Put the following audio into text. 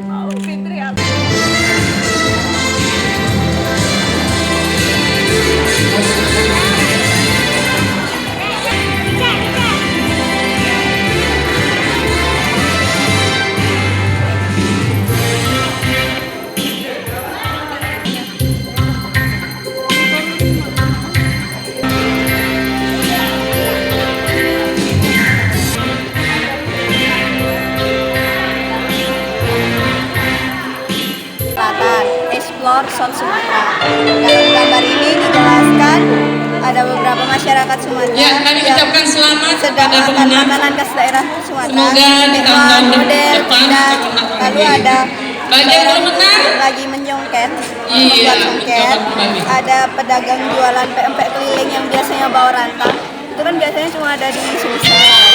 Oh, Fitri apa? Selatan, Explore South Sumatera. Dalam gambar ini dijelaskan ada beberapa masyarakat Sumatera Ya, kami ucapkan selamat sedang kepada makan pemenang. makanan khas daerah Sumatera. Semoga di tahun-tahun model depan dan lalu ada bagi yang belum menang lagi menjongket, Iya, membuat jongket. dapat kembali. Ada pedagang jualan pempek keliling yang biasanya bawa rantang. Itu kan biasanya cuma ada di Sumatera.